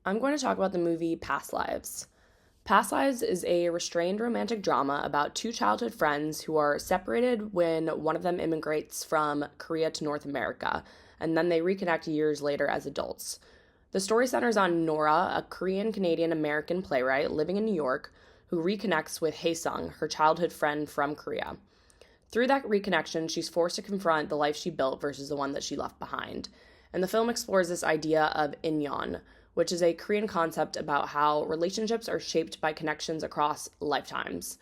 I'm going to talk about the movie Past Lives. Past Lives is a restrained romantic drama about two childhood friends who are separated when one of them immigrates from Korea to North America, and then they reconnect years later as adults. The story centers on Nora, a Korean Canadian American playwright living in New York, who reconnects with Hae-sung, her childhood friend from Korea. Through that reconnection, she's forced to confront the life she built versus the one that she left behind. And the film explores this idea of inyon, which is a Korean concept about how relationships are shaped by connections across lifetimes.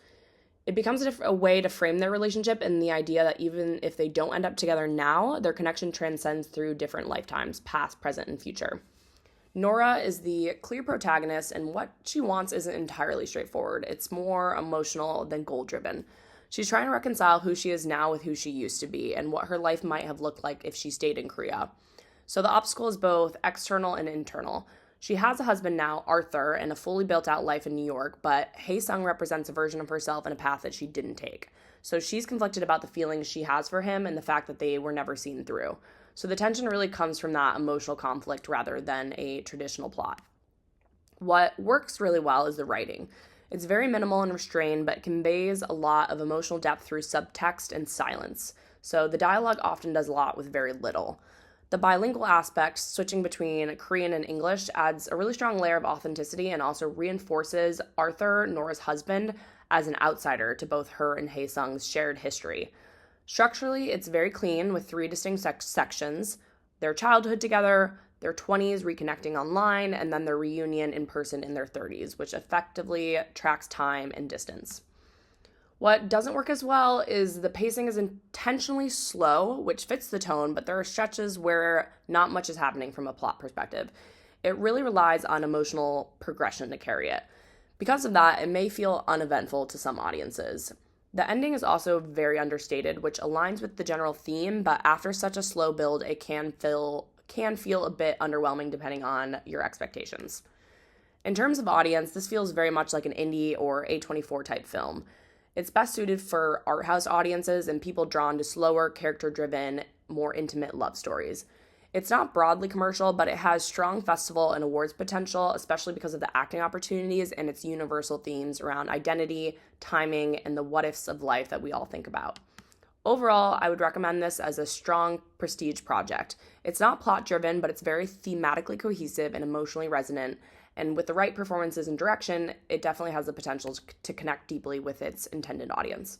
It becomes a way to frame their relationship in the idea that even if they don't end up together now, their connection transcends through different lifetimes, past, present, and future. Nora is the clear protagonist, and what she wants isn't entirely straightforward. It's more emotional than goal driven. She's trying to reconcile who she is now with who she used to be and what her life might have looked like if she stayed in Korea. So the obstacle is both external and internal. She has a husband now, Arthur, and a fully built out life in New York, but Hae-sung represents a version of herself in a path that she didn't take. So she's conflicted about the feelings she has for him and the fact that they were never seen through. So the tension really comes from that emotional conflict rather than a traditional plot. What works really well is the writing. It's very minimal and restrained, but conveys a lot of emotional depth through subtext and silence. So the dialogue often does a lot with very little. The bilingual aspect, switching between Korean and English, adds a really strong layer of authenticity and also reinforces Arthur, Nora's husband, as an outsider to both her and Hae-sung's shared history. Structurally, it's very clean with three distinct sections: their childhood together, their 20s reconnecting online, and then their reunion in person in their 30s, which effectively tracks time and distance. What doesn't work as well is the pacing is intentionally slow, which fits the tone, but there are stretches where not much is happening from a plot perspective. It really relies on emotional progression to carry it. Because of that, it may feel uneventful to some audiences. The ending is also very understated, which aligns with the general theme, but after such a slow build, it can feel a bit underwhelming depending on your expectations. In terms of audience, this feels very much like an indie or A24 type film. It's best suited for art house audiences and people drawn to slower, character driven, more intimate love stories. It's not broadly commercial, but it has strong festival and awards potential, especially because of the acting opportunities and its universal themes around identity, timing, and the what ifs of life that we all think about. Overall, I would recommend this as a strong prestige project. It's not plot driven, but it's very thematically cohesive and emotionally resonant. And with the right performances and direction, it definitely has the potential to connect deeply with its intended audience.